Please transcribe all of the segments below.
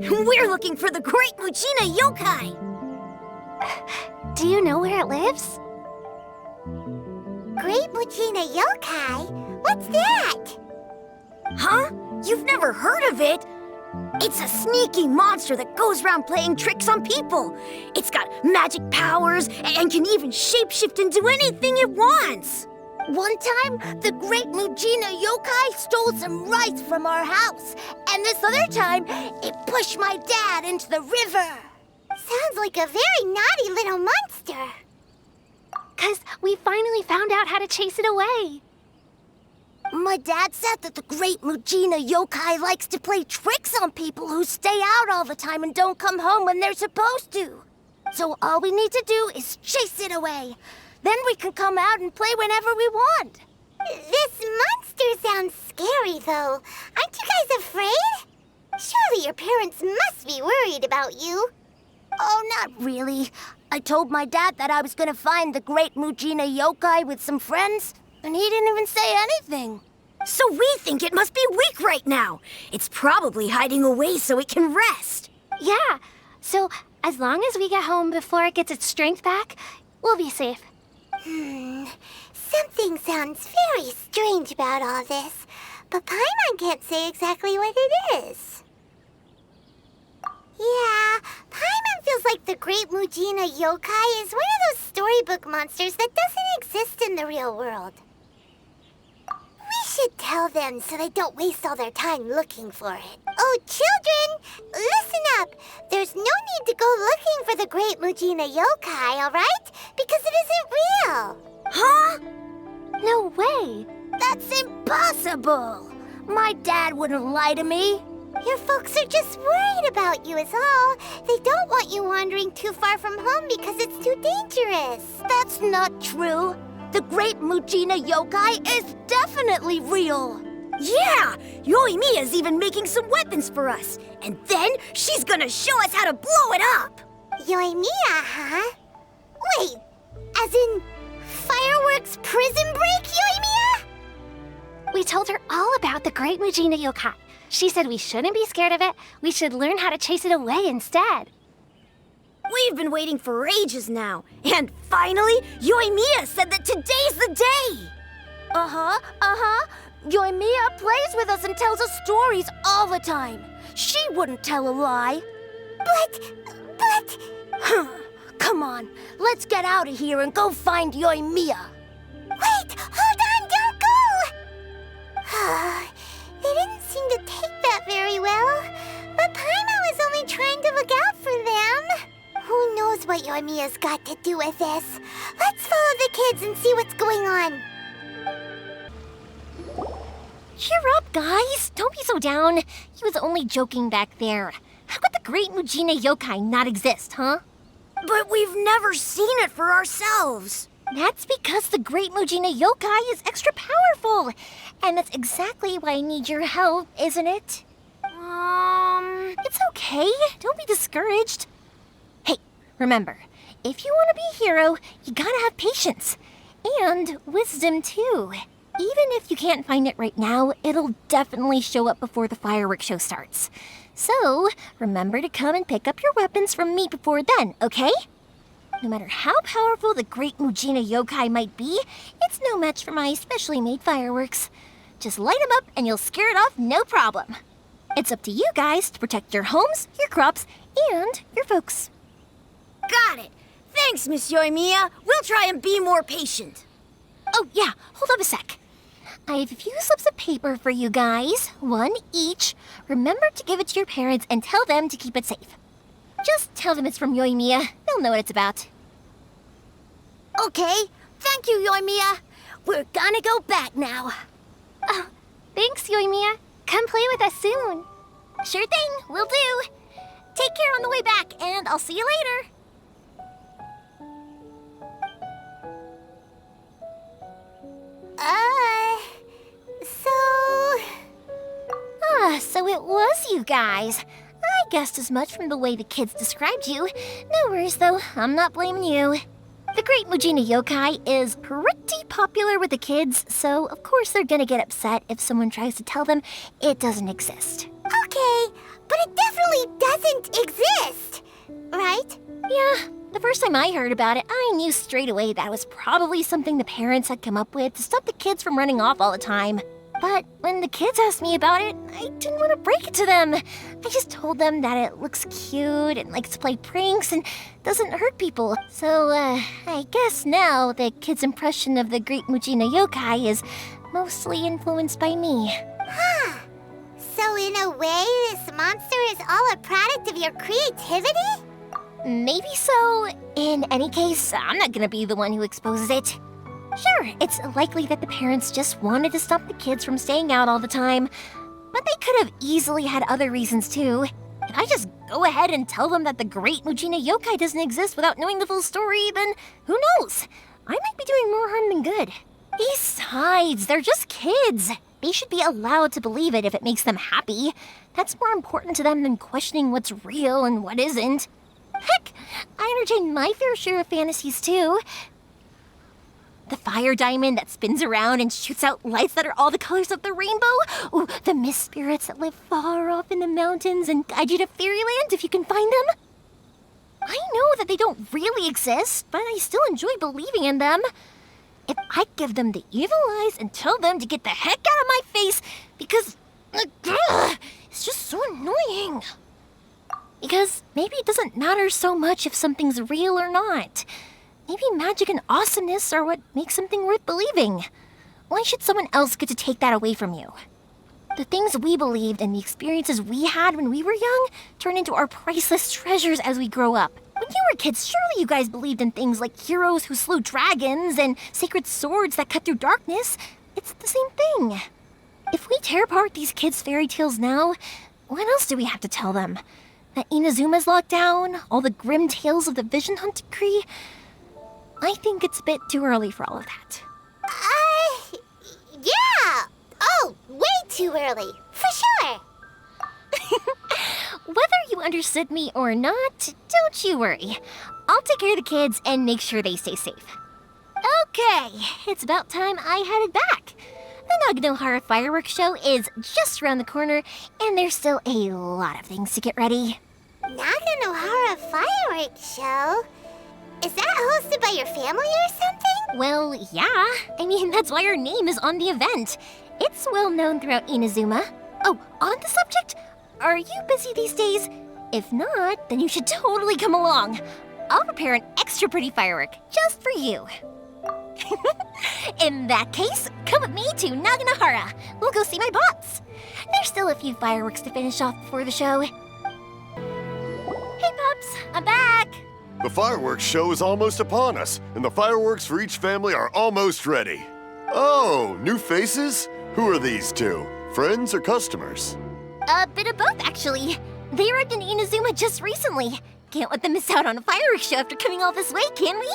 We're looking for the great Mujina yokai! Do you know where it lives? Great Mujina yokai? What's that? Huh? You've never heard of it? It's a sneaky monster that goes around playing tricks on people. It's got magic powers and can even shapeshift into anything it wants. One time, the great Mujina yokai stole some rice from our house. And this other time, it pushed my dad into the river. Sounds like a very naughty little monster. 'Cause we finally found out how to chase it away. My dad said that the great Mujina yokai likes to play tricks on people who stay out all the time and don't come home when they're supposed to. So all we need to do is chase it away. Then we can come out and play whenever we want. This monster sounds scary, though. Aren't you guys afraid? Surely your parents must be worried about you. Oh, not really. I told my dad that I was gonna find the great Mujina yokai with some friends, and he didn't even say anything. So we think it must be weak right now. It's probably hiding away so it can rest. Yeah, so as long as we get home before it gets its strength back, we'll be safe. Something sounds very strange about all this, but Paimon can't say exactly what it is. Yeah, Paimon feels like the great Mujina yokai is one of those storybook monsters that doesn't exist in the real world. We should tell them so they don't waste all their time looking for it. Oh, children, listen up. There's no need to go looking for the great Mujina yokai, all right? Because it isn't real. Huh? No way. That's impossible. My dad wouldn't lie to me. Your folks are just worried about you is all. They don't want you wandering too far from home because it's too dangerous. That's not true. The great Mujina yokai is definitely real. Yeah! Yoimiya's even making some weapons for us. And then she's gonna show us how to blow it up! Yoimiya, huh? Wait, as in Firework's prison break, Yoimiya? We told her all about the great Mujina yokai. She said we shouldn't be scared of it. We should learn how to chase it away instead. We've been waiting for ages now. And finally, Yoimiya said that today's the day! Yoimiya plays with us and tells us stories all the time. She wouldn't tell a lie. But... Come on, let's get out of here and go find Yoimiya. Wait, hold on, don't go! They didn't seem to take that very well. But Paimon was only trying to look out for them. Who knows what Yoimiya's got to do with this? Let's follow the kids and see what's going on. Cheer up, guys. Don't be so down. He was only joking back there. How could the great Mujina yokai not exist, huh? But we've never seen it for ourselves. That's because the great Mujina yokai is extra powerful. And that's exactly why I need your help, isn't it? It's okay. Don't be discouraged. Hey, remember, if you want to be a hero, you gotta have patience. And wisdom, too. Even if you can't find it right now, it'll definitely show up before the fireworks show starts. So, remember to come and pick up your weapons from me before then, okay? No matter how powerful the great Mujina yokai might be, it's no match for my specially made fireworks. Just light them up and you'll scare it off no problem. It's up to you guys to protect your homes, your crops, and your folks. Got it. Thanks, Miss Yoimiya. We'll try and be more patient. Oh, yeah, hold up a sec. I have a few slips of paper for you guys, one each. Remember to give it to your parents and tell them to keep it safe. Just tell them it's from Yoimiya. They'll know what it's about. Okay, thank you, Yoimiya. We're gonna go back now. Oh, thanks, Yoimiya. Come play with us soon. Sure thing, will do. Take care on the way back, and I'll see you later. So it was you guys. I guessed as much from the way the kids described you. No worries, though. I'm not blaming you. The great Mujina yokai is pretty popular with the kids, so of course they're gonna get upset if someone tries to tell them it doesn't exist. Okay, but it definitely does doesn't exist, right? Yeah, the first time I heard about it, I knew straight away that was probably something the parents had come up with to stop the kids from running off all the time. But when the kids asked me about it, I didn't want to break it to them. I just told them that it looks cute and likes to play pranks and doesn't hurt people. So, I guess now the kids' impression of the great Mujina yokai is mostly influenced by me. Huh. So in a way, this monster is all a product of your creativity? Maybe so. In any case, I'm not gonna be the one who exposes it. Sure, it's likely that the parents just wanted to stop the kids from staying out all the time, but they could have easily had other reasons too. If I just go ahead and tell them that the great Mujina yokai doesn't exist without knowing the full story, then who knows? I might be doing more harm than good. Besides, they're just kids. They should be allowed to believe it if it makes them happy. That's more important to them than questioning what's real and what isn't. Heck, I entertain my fair share of fantasies too. The fire diamond that spins around and shoots out lights that are all the colors of the rainbow. Ooh, the mist spirits that live far off in the mountains and guide you to fairyland if you can find them. I know that they don't really exist, but I still enjoy believing in them. If I give them the evil eyes and tell them to get the heck out of my face because it's just so annoying. Because maybe it doesn't matter so much if something's real or not. Maybe magic and awesomeness are what makes something worth believing. Why should someone else get to take that away from you? The things we believed and the experiences we had when we were young turn into our priceless treasures as we grow up. When you were kids, surely you guys believed in things like heroes who slew dragons and sacred swords that cut through darkness. It's the same thing. If we tear apart these kids' fairy tales now, what else do we have to tell them? That Inazuma's locked down? All the grim tales of the Vision Hunt Decree? I think it's a bit too early for all of that. Yeah! Oh, way too early, for sure! Whether you understood me or not, don't you worry. I'll take care of the kids and make sure they stay safe. Okay, it's about time I headed back. The Naganohara Firework Show is just around the corner, and there's still a lot of things to get ready. Naganohara Firework Show? Is that hosted by your family or something? Well, yeah. I mean, that's why our name is on the event. It's well known throughout Inazuma. Oh, on the subject, are you busy these days? If not, then you should totally come along. I'll prepare an extra pretty firework just for you. In that case, come with me to Naganohara. We'll go see my bots. There's still a few fireworks to finish off before the show. Hey, Pops, I'm back. The fireworks show is almost upon us, and the fireworks for each family are almost ready. Oh, new faces? Who are these two? Friends or customers? A bit of both, actually. They arrived in Inazuma just recently. Can't let them miss out on a fireworks show after coming all this way, can we?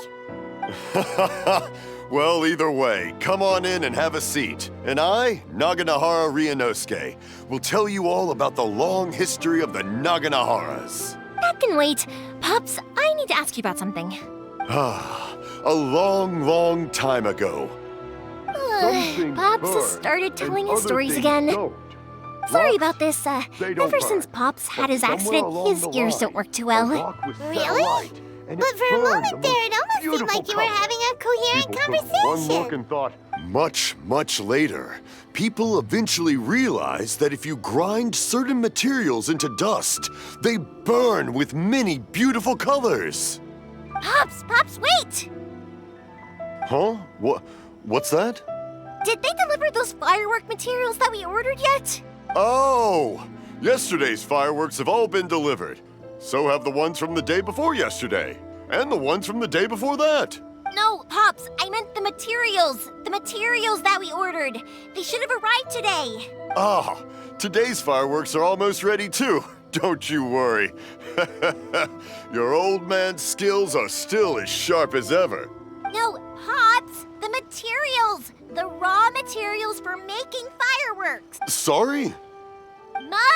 Well, either way, come on in and have a seat. And I, Naganohara Ryuunosuke, will tell you all about the long history of the Naganoharas. That can wait. Pops, I need to ask you about something. A long, long time ago. Pops has started telling his stories again. Sorry about this. Ever since Pops had his accident, his ears don't work too well. Really? But for a moment there, it almost seemed like you were having a coherent conversation. One look and thought, much, much later, people eventually realized that if you grind certain materials into dust, they burn with many beautiful colors. Pops, wait! Huh? What's that? Did they deliver those firework materials that we ordered yet? Oh! Yesterday's fireworks have all been delivered. So have the ones from the day before yesterday. And the ones from the day before that. No, Pops, I meant the materials. The materials that we ordered. They should have arrived today. Ah, today's fireworks are almost ready too. Don't you worry. Your old man's skills are still as sharp as ever. No, Pops, the materials. The raw materials for making fireworks. Sorry? Materials!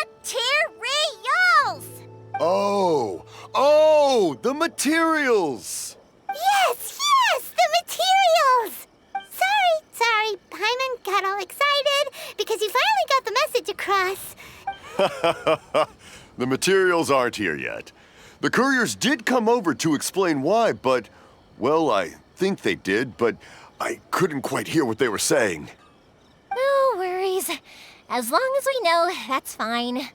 Oh, the materials! Yes, the materials! Sorry, Paimon got all excited because you finally got the message across. The materials aren't here yet. The couriers did come over to explain why, but, well, I think they did, but I couldn't quite hear what they were saying. No worries. As long as we know, that's fine.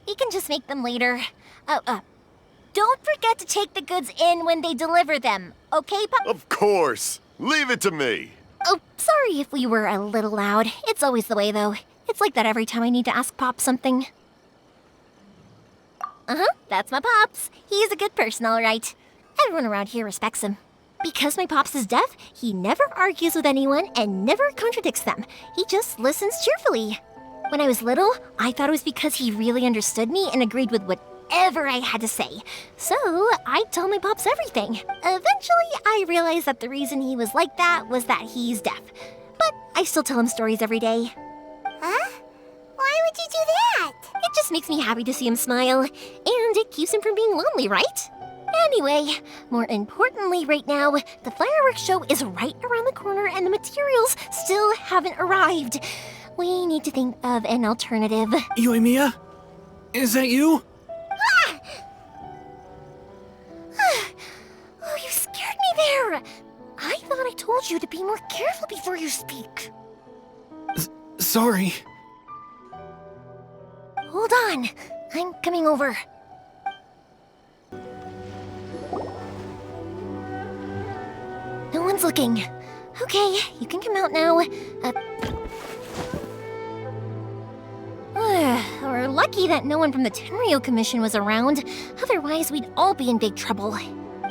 We can just make them later. Don't forget to take the goods in when they deliver them, okay, Pop? Of course. Leave it to me. Oh, sorry if we were a little loud. It's always the way, though. It's like that every time I need to ask Pop something. That's my Pops. He's a good person, all right. Everyone around here respects him. Because my Pops is deaf, he never argues with anyone and never contradicts them. He just listens cheerfully. When I was little, I thought it was because he really understood me and agreed with whatever I had to say. So I told my Pops everything. Eventually, I realized that the reason he was like that was that he's deaf. But I still tell him stories every day. Huh? Why would you do that? It just makes me happy to see him smile, and it keeps him from being lonely, right? Anyway, more importantly right now, the fireworks show is right around the corner and the materials still haven't arrived. We need to think of an alternative. Yoimiya? Is that you? Oh, you scared me there! I thought I told you to be more careful before you speak. Sorry. Hold on, I'm coming over. No one's looking. Okay, you can come out now. We're lucky that no one from the Tenryo Commission was around. Otherwise, we'd all be in big trouble.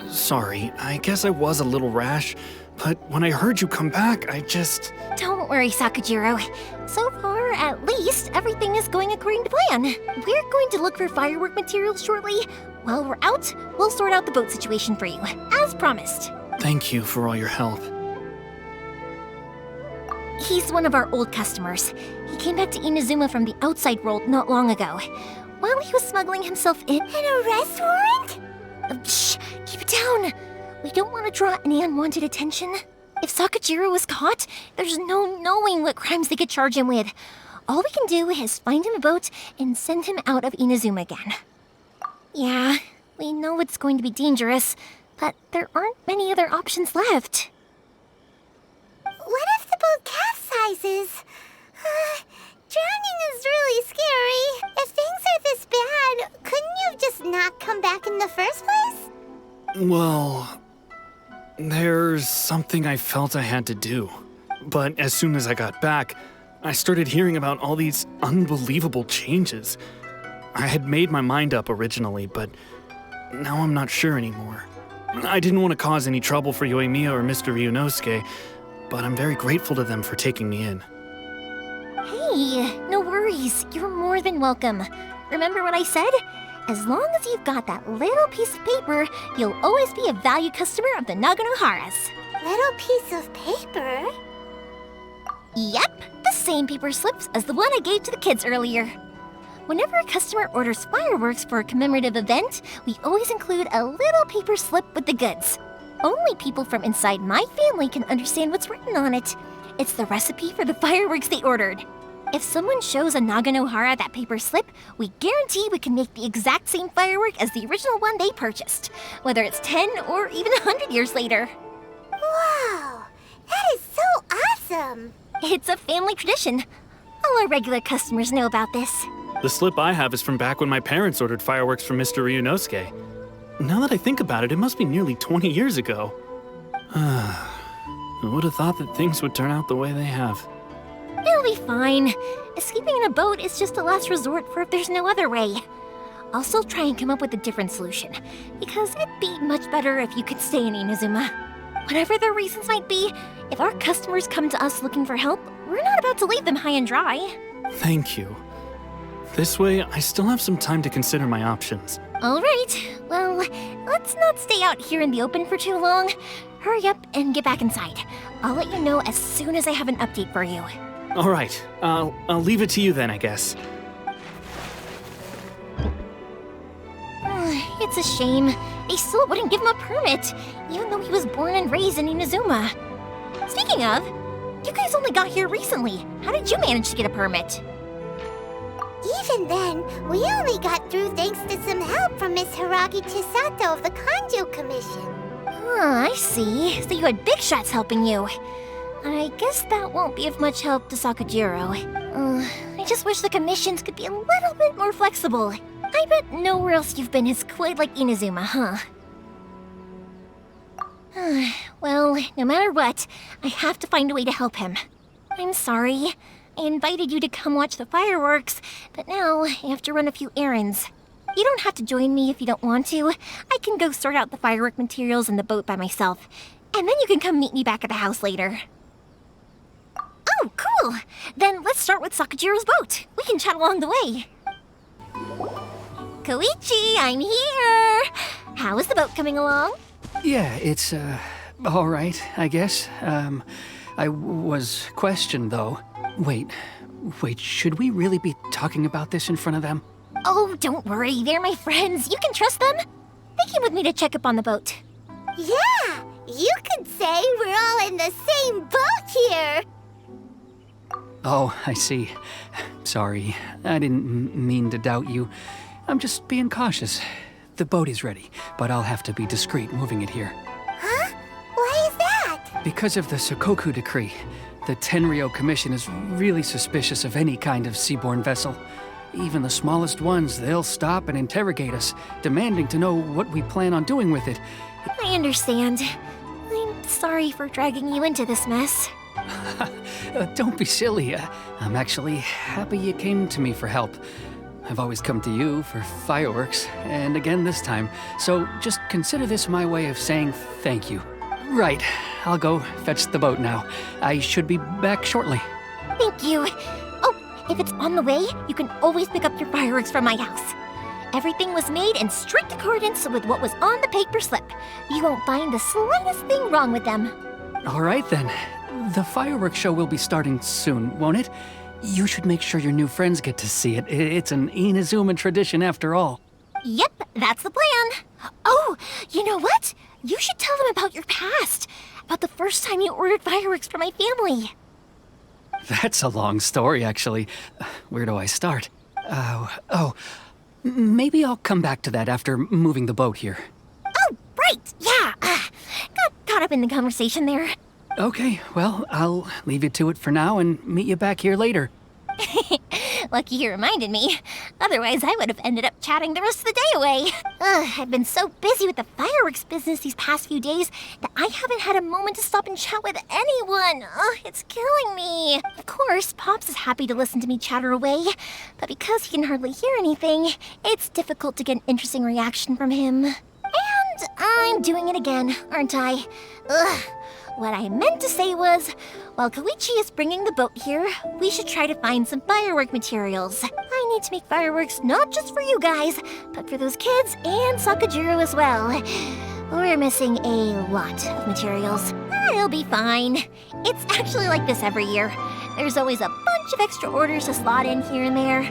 Sorry, I guess I was a little rash, but when I heard you come back, I just... Don't worry, Sakujirou. So far, at least, everything is going according to plan. We're going to look for firework materials shortly. While we're out, we'll sort out the boat situation for you, as promised. Thank you for all your help. He's one of our old customers. He came back to Inazuma from the outside world not long ago. While he was smuggling himself in... An arrest warrant? Shh! Keep it down! We don't want to draw any unwanted attention. If Sakujirou was caught, there's no knowing what crimes they could charge him with. All we can do is find him a boat and send him out of Inazuma again. Yeah, we know it's going to be dangerous, but there aren't many other options left. What if the boat capsizes? Drowning is really scary. If things are this bad, couldn't you have just not come back in the first place? Well, there's something I felt I had to do. But as soon as I got back, I started hearing about all these unbelievable changes. I had made my mind up originally, but now I'm not sure anymore. I didn't want to cause any trouble for Yoimiya or Mr. Ryuunosuke, but I'm very grateful to them for taking me in. Hey, no worries. You're more than welcome. Remember what I said? As long as you've got that little piece of paper, you'll always be a valued customer of the Naganoharas. Little piece of paper? Yep, the same paper slips as the one I gave to the kids earlier. Whenever a customer orders fireworks for a commemorative event, we always include a little paper slip with the goods. Only people from inside my family can understand what's written on it. It's the recipe for the fireworks they ordered. If someone shows a Naganohara that paper slip, we guarantee we can make the exact same firework as the original one they purchased, whether it's 10 or even 100 years later. Wow, that is so awesome! It's a family tradition. All our regular customers know about this. The slip I have is from back when my parents ordered fireworks from Mr. Ryuunosuke. Now that I think about it, it must be nearly 20 years ago. I would have thought that things would turn out the way they have. It'll be fine. Escaping in a boat is just a last resort for if there's no other way. I'll still try and come up with a different solution, because it'd be much better if you could stay in Inazuma. Whatever their reasons might be, if our customers come to us looking for help, we're not about to leave them high and dry. Thank you. This way, I still have some time to consider my options. All right. Well, let's not stay out here in the open for too long. Hurry up and get back inside. I'll let you know as soon as I have an update for you. All right, I'll leave it to you then, I guess. It's a shame. They still wouldn't give him a permit, even though he was born and raised in Inazuma. Speaking of, you guys only got here recently. How did you manage to get a permit? Even then, we only got through thanks to some help from Miss Hiragi Chisato of the Kanjo Commission. I see. So you had big shots helping you. I guess that won't be of much help to Sakujirou. I just wish the commissions could be a little bit more flexible. I bet nowhere else you've been is quite like Inazuma, huh? Well, no matter what, I have to find a way to help him. I'm sorry. I invited you to come watch the fireworks, but now I have to run a few errands. You don't have to join me if you don't want to. I can go sort out the firework materials in the boat by myself, and then you can come meet me back at the house later. Oh, cool! Then let's start with Sakujirou's boat. We can chat along the way. Koichi, I'm here! How is the boat coming along? Yeah, it's, all right, I guess. I was questioned, though. Wait, should we really be talking about this in front of them? Oh, don't worry, they're my friends. You can trust them. They came with me to check up on the boat. Yeah, you could say we're all in the same boat here. Oh, I see. Sorry, I didn't mean to doubt you. I'm just being cautious. The boat is ready, but I'll have to be discreet moving it here. Huh? Why is that? Because of the Sokoku decree, the Tenryou Commission is really suspicious of any kind of seaborne vessel. Even the smallest ones, they'll stop and interrogate us, demanding to know what we plan on doing with it. I understand. I'm sorry for dragging you into this mess. Don't be silly. I'm actually happy you came to me for help. I've always come to you for fireworks, and again this time, so just consider this my way of saying thank you. Right, I'll go fetch the boat now. I should be back shortly. Thank you. Oh, if it's on the way, you can always pick up your fireworks from my house. Everything was made in strict accordance with what was on the paper slip. You won't find the slightest thing wrong with them. All right then. The fireworks show will be starting soon, won't it? You should make sure your new friends get to see it. It's an Inazuma tradition after all. Yep, that's the plan. Oh, you know what? You should tell them about your past. About the first time you ordered fireworks for my family. That's a long story, actually. Where do I start? Maybe I'll come back to that after moving the boat here. Oh, right, yeah. Got caught up in the conversation there. Okay, well, I'll leave you to it for now and meet you back here later. Lucky you reminded me. Otherwise, I would have ended up chatting the rest of the day away. I've been so busy with the fireworks business these past few days that I haven't had a moment to stop and chat with anyone. It's killing me. Of course, Pops is happy to listen to me chatter away, but because he can hardly hear anything, it's difficult to get an interesting reaction from him. And I'm doing it again, aren't I? What I meant to say was, while Koichi is bringing the boat here, we should try to find some firework materials. I need to make fireworks not just for you guys, but for those kids and Sakujirou as well. We're missing a lot of materials. It'll be fine. It's actually like this every year. There's always a bunch of extra orders to slot in here and there.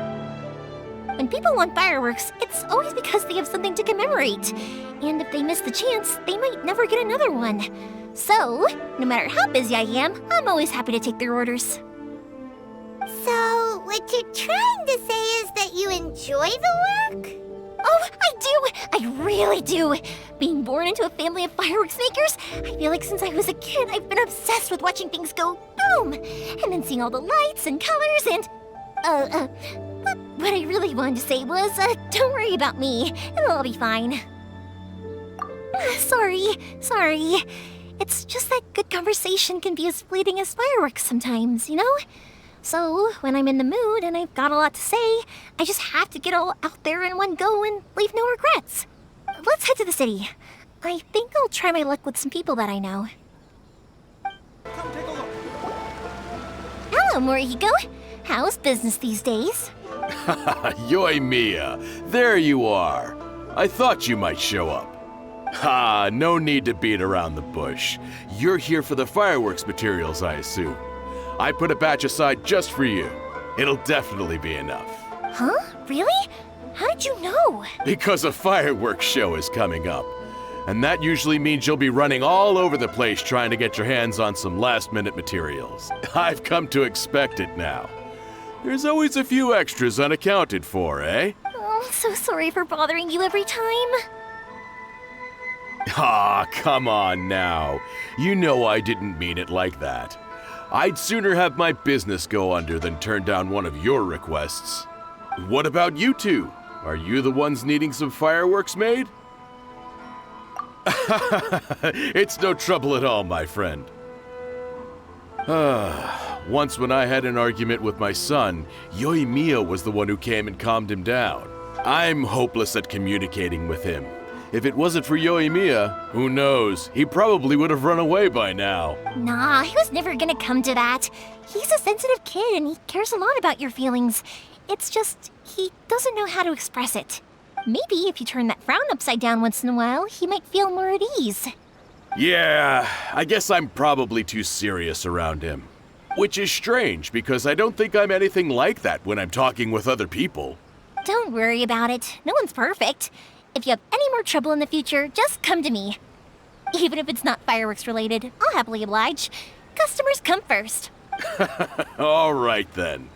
When people want fireworks, it's always because they have something to commemorate. And if they miss the chance, they might never get another one. So, no matter how busy I am, I'm always happy to take their orders. So, what you're trying to say is that you enjoy the work? Oh, I do! I really do! Being born into a family of fireworks makers, I feel like since I was a kid, I've been obsessed with watching things go boom! And then seeing all the lights and colors and... But what I really wanted to say was, don't worry about me. It'll all be fine. Sorry. It's just that good conversation can be as fleeting as fireworks sometimes, you know? So, when I'm in the mood and I've got a lot to say, I just have to get all out there in one go and leave no regrets. Let's head to the city. I think I'll try my luck with some people that I know. Come take a look. Hello, Morihiko. How's business these days? Yoimiya, there you are. I thought you might show up. Ha, no need to beat around the bush. You're here for the fireworks materials, I assume. I put a batch aside just for you. It'll definitely be enough. Huh? Really? How did you know? Because a fireworks show is coming up. And that usually means you'll be running all over the place trying to get your hands on some last-minute materials. I've come to expect it now. There's always a few extras unaccounted for, eh? Oh, so sorry for bothering you every time. Ah, come on now. You know I didn't mean it like that. I'd sooner have my business go under than turn down one of your requests. What about you two? Are you the ones needing some fireworks made? It's no trouble at all, my friend. Once when I had an argument with my son, Yoimiya was the one who came and calmed him down. I'm hopeless at communicating with him. If it wasn't for Yoimiya, who knows, he probably would have run away by now. Nah, he was never gonna come to that. He's a sensitive kid and he cares a lot about your feelings. It's just, he doesn't know how to express it. Maybe if you turn that frown upside down once in a while, he might feel more at ease. Yeah, I guess I'm probably too serious around him. Which is strange, because I don't think I'm anything like that when I'm talking with other people. Don't worry about it. No one's perfect. If you have any more trouble in the future, just come to me. Even if it's not fireworks related, I'll happily oblige. Customers come first. All right then.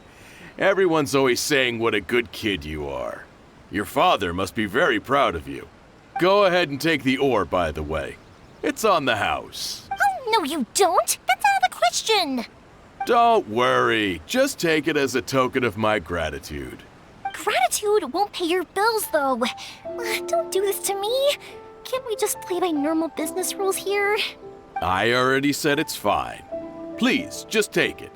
Everyone's always saying what a good kid you are. Your father must be very proud of you. Go ahead and take the ore, by the way. It's on the house. Oh, no you don't! That's out of the question! Don't worry. Just take it as a token of my gratitude. Gratitude won't pay your bills, though. Don't do this to me. Can't we just play by normal business rules here? I already said it's fine. Please, just take it.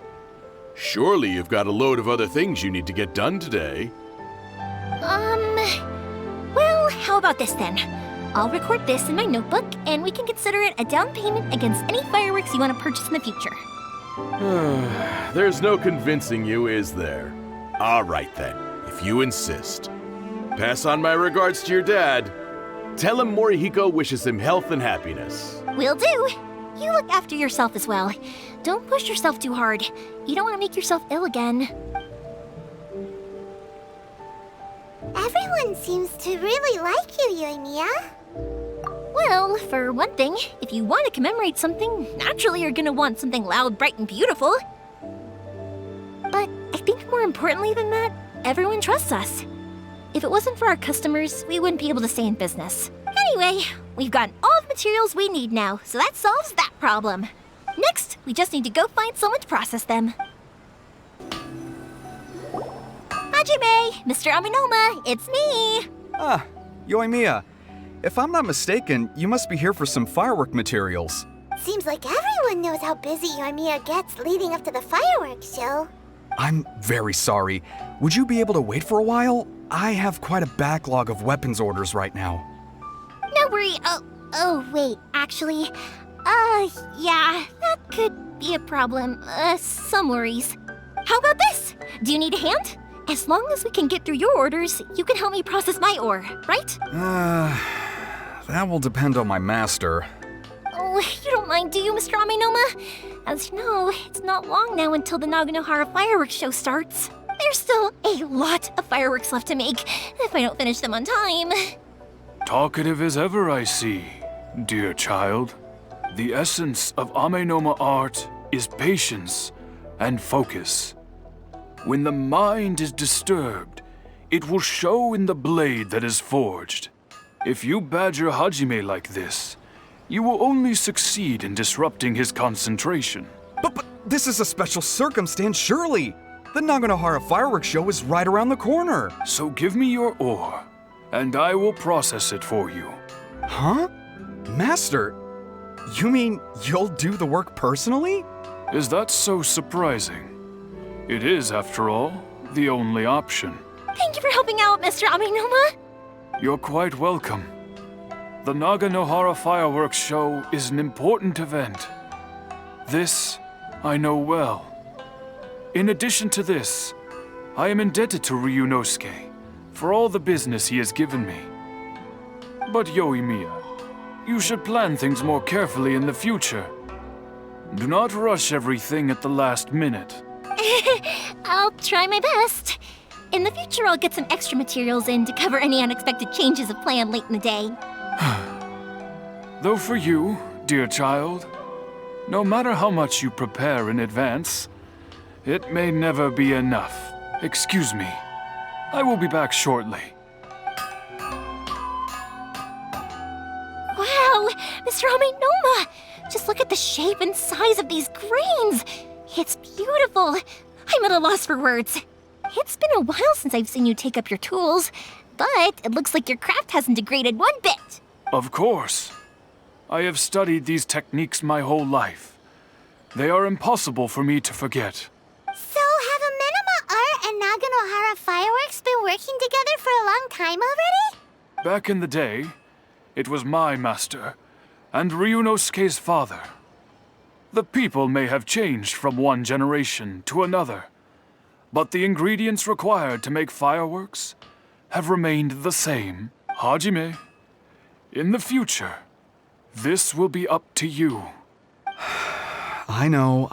Surely you've got a load of other things you need to get done today. Well, how about this then? I'll record this in my notebook, and we can consider it a down payment against any fireworks you want to purchase in the future. There's no convincing you, is there? All right then, if you insist. Pass on my regards to your dad. Tell him Morihiko wishes him health and happiness. Will do. You look after yourself as well. Don't push yourself too hard. You don't want to make yourself ill again. Everyone seems to really like you, Yoimiya. Well, for one thing, if you want to commemorate something, naturally you're gonna want something loud, bright, and beautiful. But I think more importantly than that, everyone trusts us. If it wasn't for our customers, we wouldn't be able to stay in business. Anyway, we've gotten all the materials we need now, so that solves that problem. Next, we just need to go find someone to process them. Hajime, Mr. Amenoma, it's me! Ah, Yoimiya. If I'm not mistaken, you must be here for some firework materials. Seems like everyone knows how busy Yoimiya gets leading up to the fireworks show. I'm very sorry. Would you be able to wait for a while? I have quite a backlog of weapons orders right now. No worry. Oh, wait, actually, yeah, that could be a problem. Some worries. How about this? Do you need a hand? As long as we can get through your orders, you can help me process my ore, right? That will depend on my master. Oh, you don't mind, do you, Mr. Amenoma? As you know, it's not long now until the Naganohara Fireworks show starts. There's still a lot of fireworks left to make, if I don't finish them on time. Talkative as ever, I see, dear child. The essence of Amenoma art is patience and focus. When the mind is disturbed, it will show in the blade that is forged. If you badger Hajime like this, you will only succeed in disrupting his concentration. But this is a special circumstance, surely. The Naganohara Fireworks show is right around the corner. So give me your ore, and I will process it for you. Huh? Master, you mean you'll do the work personally? Is that so surprising? It is, after all, the only option. Thank you for helping out, Mr. Amenoma. You're quite welcome. The Naganohara Fireworks show is an important event. This I know well. In addition to this, I am indebted to Ryuunosuke for all the business he has given me. But Yoimiya, you should plan things more carefully in the future. Do not rush everything at the last minute. I'll try my best. In the future, I'll get some extra materials in to cover any unexpected changes of plan late in the day. Though for you, dear child, no matter how much you prepare in advance, it may never be enough. Excuse me. I will be back shortly. Wow, Mr. Amenoma! Just look at the shape and size of these grains! It's beautiful! I'm at a loss for words. It's been a while since I've seen you take up your tools, but it looks like your craft hasn't degraded one bit. Of course. I have studied these techniques my whole life. They are impossible for me to forget. So, have Amenoma Art and Naganohara Fireworks been working together for a long time already? Back in the day, it was my master, and Ryuunosuke's father. The people may have changed from one generation to another, but the ingredients required to make fireworks have remained the same. Hajime, in the future, this will be up to you. I know.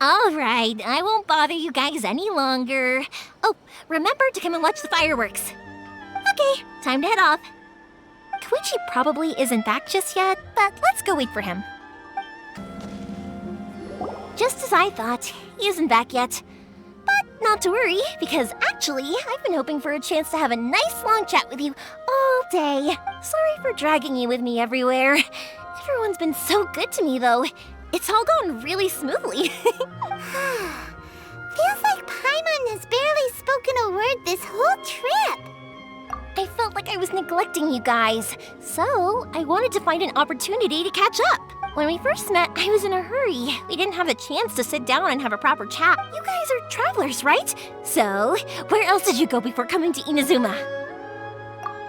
All right, I won't bother you guys any longer. Oh, remember to come and watch the fireworks. Okay, time to head off. Koichi probably isn't back just yet, but let's go wait for him. Just as I thought, he isn't back yet. But not to worry, because actually, I've been hoping for a chance to have a nice long chat with you all day. Sorry for dragging you with me everywhere. Everyone's been so good to me, though. It's all gone really smoothly. Feels like Paimon has barely spoken a word this whole trip. I felt like I was neglecting you guys, so I wanted to find an opportunity to catch up. When we first met, I was in a hurry. We didn't have the chance to sit down and have a proper chat. You guys are travelers, right? So, where else did you go before coming to Inazuma?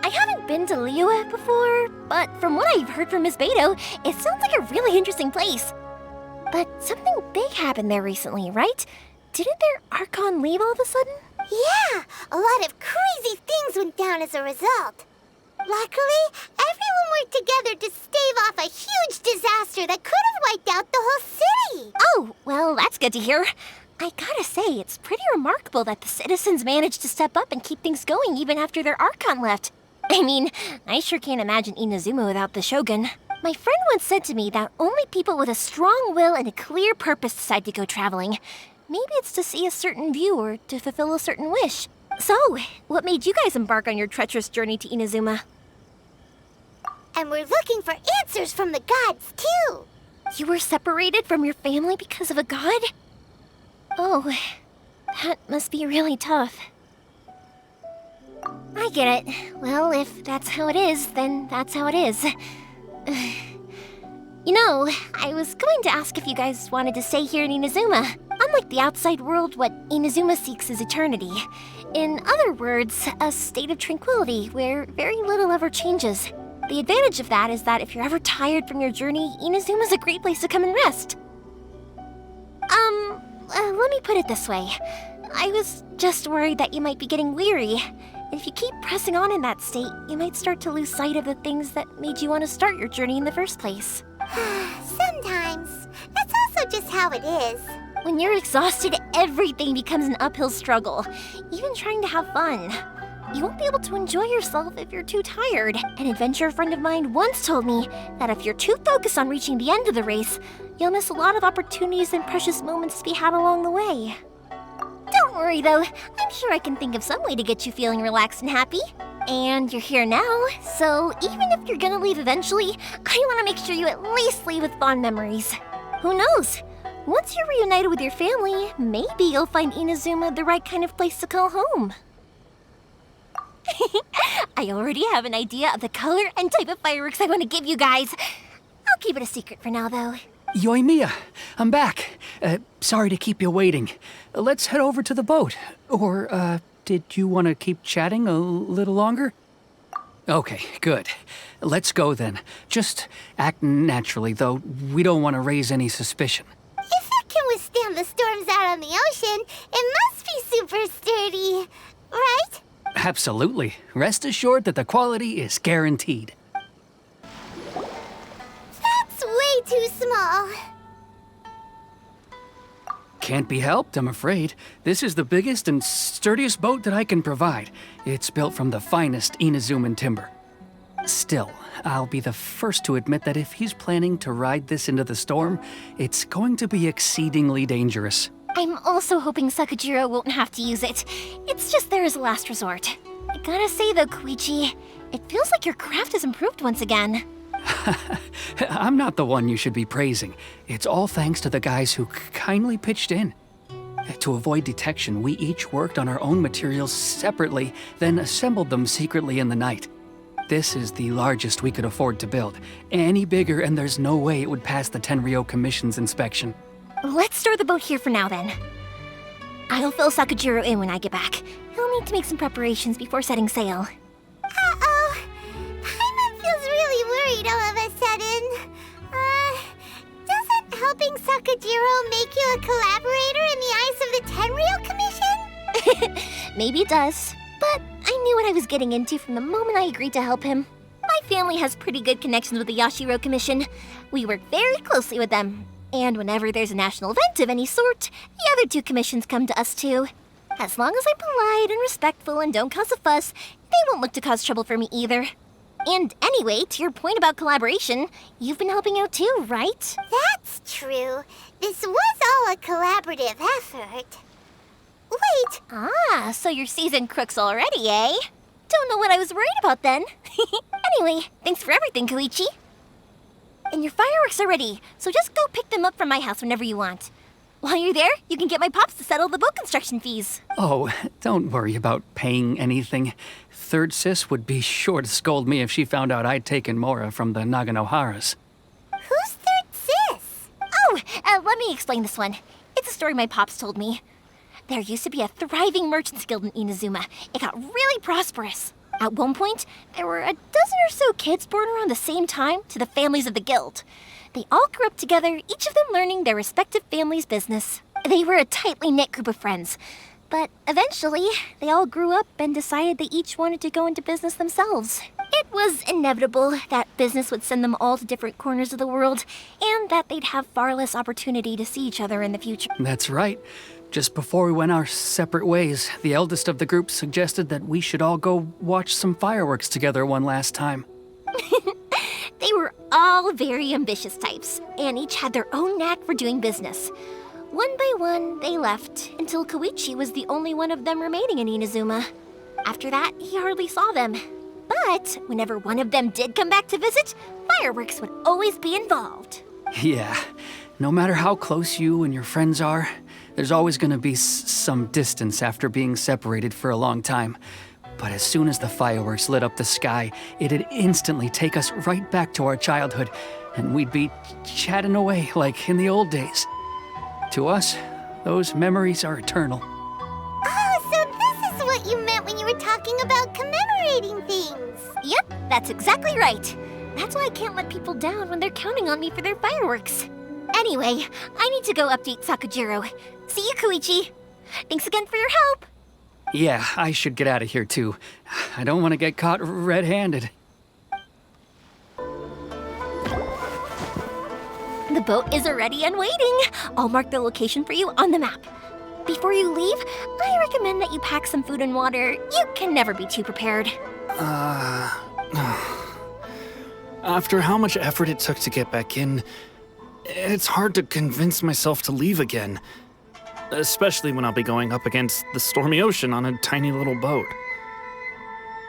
I haven't been to Liyue before, but from what I've heard from Miss Beto, it sounds like a really interesting place. But something big happened there recently, right? Didn't their Archon leave all of a sudden? Yeah, a lot of crazy things went down as a result. Luckily, everyone worked together to stave off a huge disaster that could have wiped out the whole city. Oh, well, that's good to hear. I gotta say, it's pretty remarkable that the citizens managed to step up and keep things going even after their Archon left. I mean, I sure can't imagine Inazuma without the Shogun. My friend once said to me that only people with a strong will and a clear purpose decide to go traveling. Maybe it's to see a certain view or to fulfill a certain wish. So, what made you guys embark on your treacherous journey to Inazuma? And we're looking for answers from the gods, too. You were separated from your family because of a god? Oh, that must be really tough. I get it. Well, if that's how it is, then that's how it is. You know, I was going to ask if you guys wanted to stay here in Inazuma. Unlike the outside world, what Inazuma seeks is eternity. In other words, a state of tranquility where very little ever changes. The advantage of that is that if you're ever tired from your journey, Inazuma's a great place to come and rest. Let me put it this way. I was just worried that you might be getting weary. If you keep pressing on in that state, you might start to lose sight of the things that made you want to start your journey in the first place. Sometimes. That's also just how it is. When you're exhausted, everything becomes an uphill struggle, even trying to have fun. You won't be able to enjoy yourself if you're too tired. An adventurer friend of mine once told me that if you're too focused on reaching the end of the race, you'll miss a lot of opportunities and precious moments to be had along the way. Don't worry though, I'm sure I can think of some way to get you feeling relaxed and happy. And you're here now, so even if you're gonna leave eventually, I want to make sure you at least leave with fond memories. Who knows? Once you're reunited with your family, maybe you'll find Inazuma the right kind of place to call home. I already have an idea of the color and type of fireworks I want to give you guys. I'll keep it a secret for now, though. Yoimiya, I'm back. Sorry to keep you waiting. Let's head over to the boat. Or, did you want to keep chatting a little longer? Okay, good. Let's go then. Just act naturally, though. We don't want to raise any suspicion. If it can withstand the storms out on the ocean, it must be super sturdy, right? Absolutely. Rest assured that the quality is guaranteed. That's way too small. Can't be helped, I'm afraid. This is the biggest and sturdiest boat that I can provide. It's built from the finest Inazuman timber. Still, I'll be the first to admit that if he's planning to ride this into the storm, it's going to be exceedingly dangerous. I'm also hoping Sakujirou won't have to use it. It's just there as a last resort. I gotta say though, Koichi, it feels like your craft has improved once again. I'm not the one you should be praising. It's all thanks to the guys who kindly pitched in. To avoid detection, we each worked on our own materials separately, then assembled them secretly in the night. This is the largest we could afford to build. Any bigger and there's no way it would pass the Tenryou Commission's inspection. Let's store the boat here for now then. I'll fill Sakujirou in when I get back. He'll need to make some preparations before setting sail. Uh-oh. Paimon feels really worried all of a sudden. Doesn't helping Sakujirou make you a collaborator in the eyes of the Tenryou Commission? Maybe it does, but I knew what I was getting into from the moment I agreed to help him. My family has pretty good connections with the Yashiro Commission. We work very closely with them. And whenever there's a national event of any sort, the other two commissions come to us too. As long as I'm polite and respectful and don't cause a fuss, they won't look to cause trouble for me either. And anyway, to your point about collaboration, you've been helping out too, right? That's true. This was all a collaborative effort. Wait, Ah, so you're seasoned crooks already, eh? Don't know what I was worried about then. Anyway, thanks for everything, Koichi. And your fireworks are ready, so just go pick them up from my house whenever you want. While you're there, you can get my pops to settle the boat construction fees. Oh, don't worry about paying anything. Third Sis would be sure to scold me if she found out I'd taken Mora from the Naganoharas. who's Third Sis? Oh, let me explain this one. It's a story my pops told me. There used to be a thriving merchants guild in Inazuma. It got really prosperous. At one point, there were a dozen or so kids born around the same time to the families of the guild. They all grew up together, each of them learning their respective family's business. They were a tightly knit group of friends. But eventually, they all grew up and decided they each wanted to go into business themselves. It was inevitable that business would send them all to different corners of the world, and that they'd have far less opportunity to see each other in the future. That's right. Just before we went our separate ways, the eldest of the group suggested that we should all go watch some fireworks together one last time. They were all very ambitious types, and each had their own knack for doing business. One by one, they left, until Koichi was the only one of them remaining in Inazuma. After that, he hardly saw them. But whenever one of them did come back to visit, fireworks would always be involved. Yeah, no matter how close you and your friends are, there's always gonna be some distance after being separated for a long time. But as soon as the fireworks lit up the sky, it'd instantly take us right back to our childhood, and we'd be chatting away like in the old days. To us, those memories are eternal. Oh, so this is what you meant when you were talking about commemorating things. Yep, that's exactly right. That's why I can't let people down when they're counting on me for their fireworks. Anyway, I need to go update Sakujirou. See you, Koichi. Thanks again for your help. Yeah, I should get out of here too. I don't want to get caught red-handed. The boat is ready and waiting. I'll mark the location for you on the map. Before you leave, I recommend that you pack some food and water. You can never be too prepared. After how much effort it took to get back in, it's hard to convince myself to leave again. Especially when I'll be going up against the stormy ocean on a tiny little boat.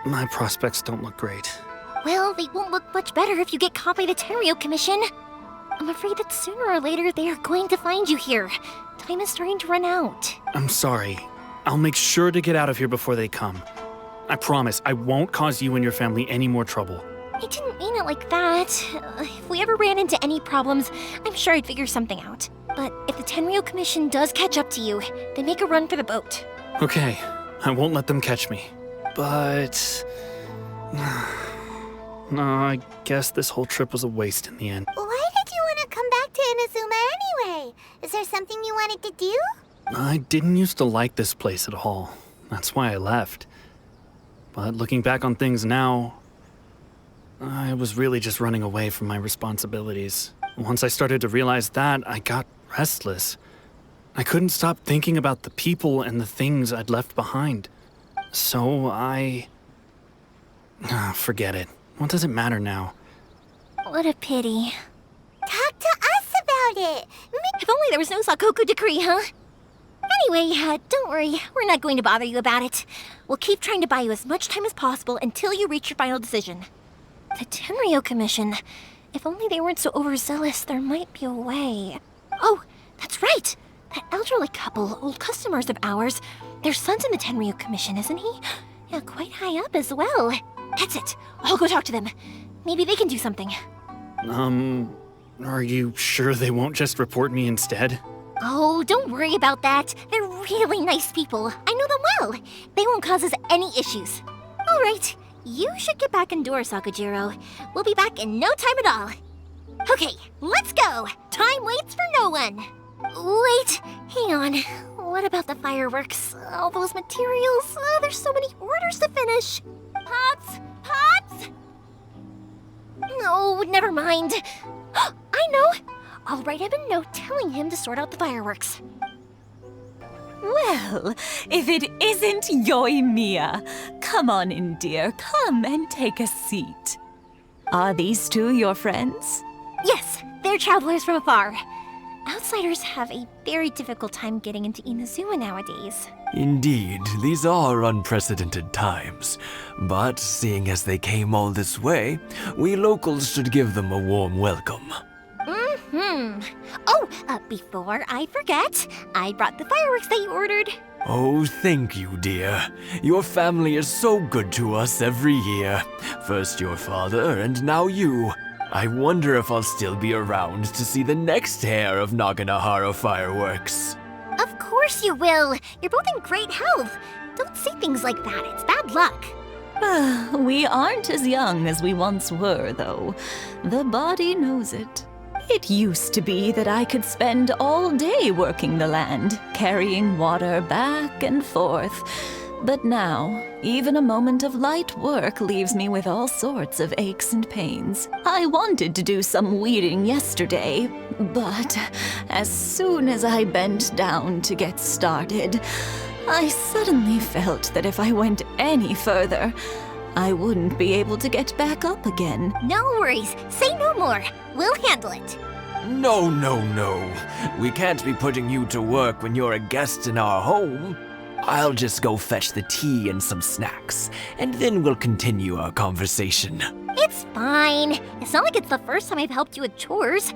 My prospects don't look great. Well, they won't look much better if you get caught by the Tenryou Commission. I'm afraid that sooner or later they are going to find you here. Time is starting to run out. I'm sorry. I'll make sure to get out of here before they come. I promise I won't cause you and your family any more trouble. I didn't mean it like that. If we ever ran into any problems, I'm sure I'd figure something out. But if the Tenryou Commission does catch up to you, then make a run for the boat. Okay, I won't let them catch me. But... no, I guess this whole trip was a waste in the end. Why did you want to come back to Inazuma anyway? Is there something you wanted to do? I didn't used to like this place at all. That's why I left. But looking back on things now, I was really just running away from my responsibilities. Once I started to realize that, I got restless. I couldn't stop thinking about the people and the things I'd left behind. So forget it. What does it matter now? What a pity. Talk to us about it. If only there was no Sakoku decree, huh? Anyway, don't worry. We're not going to bother you about it. We'll keep trying to buy you as much time as possible until you reach your final decision. The Tenryo Commission. If only they weren't so overzealous, there might be a way. Oh, that's right. That elderly couple, old customers of ours, their son's in the Tenryo Commission, isn't he? Yeah, quite high up as well. That's it. I'll go talk to them. Maybe they can do something. Are you sure they won't just report me instead? Oh, don't worry about that. They're really nice people. I know them well. They won't cause us any issues. All right, you should get back indoors, Sakujirou. We'll be back in no time at all. Okay, let's go. Time waits for no one. Wait, hang on. What about the fireworks? All those materials? Oh, there's so many orders to finish. Pops! Pops! No, never mind. I know. I'll write him a note telling him to sort out the fireworks. Well, if it isn't Yoimiya. Come on in, dear. Come and take a seat. Are these two your friends? Yes, they're travelers from afar. Outsiders have a very difficult time getting into Inazuma nowadays. Indeed, these are unprecedented times. But seeing as they came all this way, we locals should give them a warm welcome. Oh, before I forget, I brought the fireworks that you ordered. Oh, thank you, dear. Your family is so good to us every year. First your father, and now you. I wonder if I'll still be around to see the next heir of Naganohara Fireworks. Of course you will. You're both in great health. Don't say things like that. It's bad luck. We aren't as young as we once were, though. The body knows it. It used to be that I could spend all day working the land, carrying water back and forth. But now, even a moment of light work leaves me with all sorts of aches and pains. I wanted to do some weeding yesterday, but as soon as I bent down to get started, I suddenly felt that if I went any further, I wouldn't be able to get back up again. No worries. Say no more. We'll handle it. No, no, no. We can't be putting you to work when you're a guest in our home. I'll just go fetch the tea and some snacks, and then we'll continue our conversation. It's fine. It's not like it's the first time I've helped you with chores.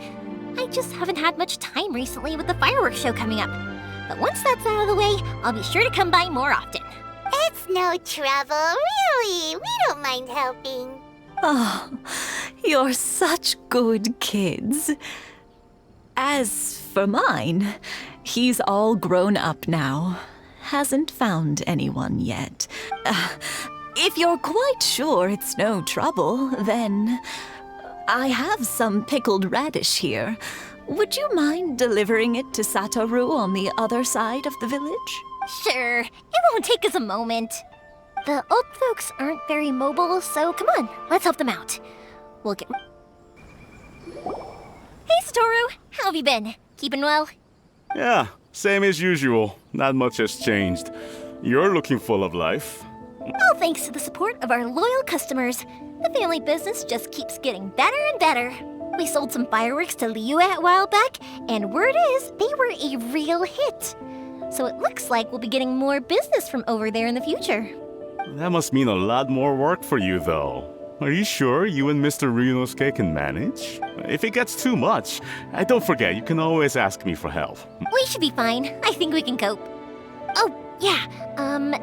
I just haven't had much time recently with the fireworks show coming up. But once that's out of the way, I'll be sure to come by more often. It's no trouble, really. We don't mind helping. Oh, you're such good kids. As for mine, he's all grown up now. Hasn't found anyone yet. If you're quite sure it's no trouble, then I have some pickled radish here. Would you mind delivering it to Satoru on the other side of the village? Sure. It won't take us a moment. The old folks aren't very mobile, so come on, let's help them out. We'll get... Hey, Satoru! How have you been? Keeping well? Yeah, same as usual. Not much has changed. You're looking full of life. All thanks to the support of our loyal customers. The family business just keeps getting better and better. We sold some fireworks to Liu a while back, and word is they were a real hit. So it looks like we'll be getting more business from over there in the future. That must mean a lot more work for you, though. Are you sure you and Mr. Ryuunosuke can manage? If it gets too much, don't forget, you can always ask me for help. We should be fine. I think we can cope. Oh, yeah.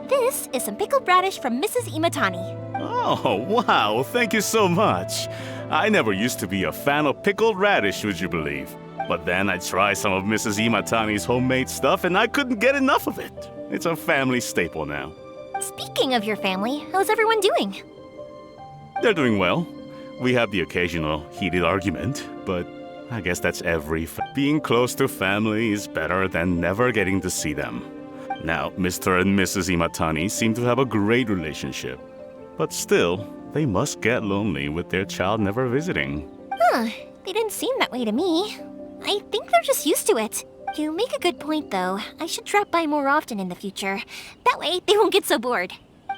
This is some pickled radish from Mrs. Imatani. Oh, wow, thank you so much. I never used to be a fan of pickled radish, would you believe? But then I tried some of Mrs. Imatani's homemade stuff and I couldn't get enough of it. It's a family staple now. Speaking of your family, how's everyone doing? They're doing well. We have the occasional heated argument, but I guess that's being close to family is better than never getting to see them. Now, Mr. and Mrs. Imatani seem to have a great relationship. But still, they must get lonely with their child never visiting. Huh, they didn't seem that way to me. I think they're just used to it. You make a good point, though. I should drop by more often in the future. That way, they won't get so bored.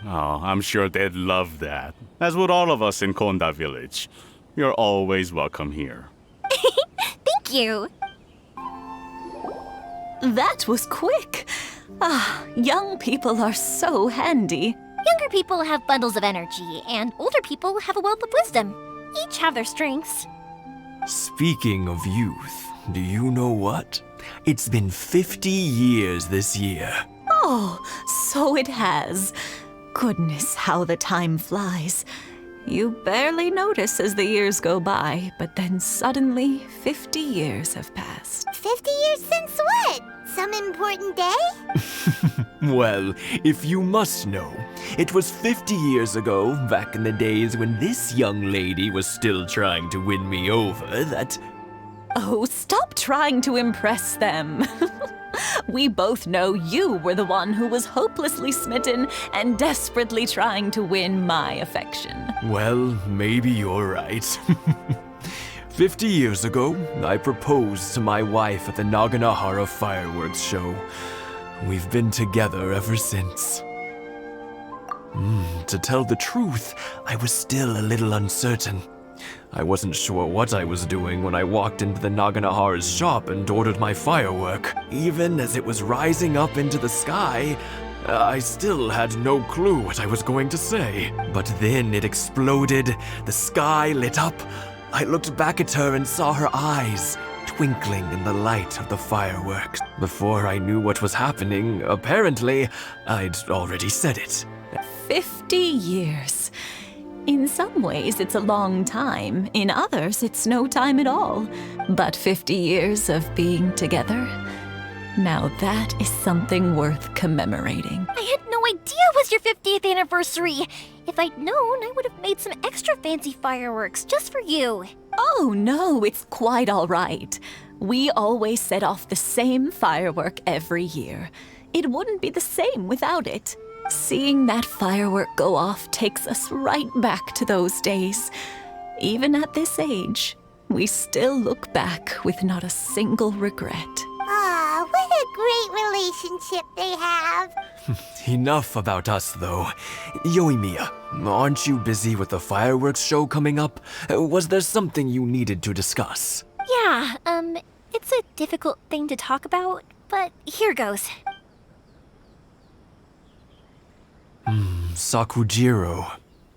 Oh, I'm sure they'd love that. As would all of us in Konda Village. You're always welcome here. Thank you. That was quick. Young people are so handy. Younger people have bundles of energy, and older people have a wealth of wisdom. Each have their strengths. Speaking of youth, do you know what? It's been 50 years this year. Oh, so it has. Goodness, how the time flies. You barely notice as the years go by, but then suddenly 50 years have passed. 50 years since what? Some important day? Well, if you must know, it was 50 years ago, back in the days when this young lady was still trying to win me over, that... Oh, stop trying to impress them. We both know you were the one who was hopelessly smitten and desperately trying to win my affection. Well, maybe you're right. 50 years ago, I proposed to my wife at the Naganohara Fireworks show. We've been together ever since. To tell the truth, I was still a little uncertain. I wasn't sure what I was doing when I walked into the Naganohara's shop and ordered my firework. Even as it was rising up into the sky, I still had no clue what I was going to say. But then it exploded, the sky lit up. I looked back at her and saw her eyes twinkling in the light of the fireworks. Before I knew what was happening, apparently, I'd already said it. 50 years. In some ways, it's a long time. In others, it's no time at all. But 50 years of being together? Now that is something worth commemorating. I had no idea it was your 50th anniversary. If I'd known, I would have made some extra fancy fireworks just for you. Oh no, it's quite all right. We always set off the same firework every year. It wouldn't be the same without it. Seeing that firework go off takes us right back to those days. Even at this age, we still look back with not a single regret. Ah, what a great relationship they have. Enough about us, though. Yoimiya, aren't you busy with the fireworks show coming up? Was there something you needed to discuss? Yeah, it's a difficult thing to talk about, but here goes. Sakujirou.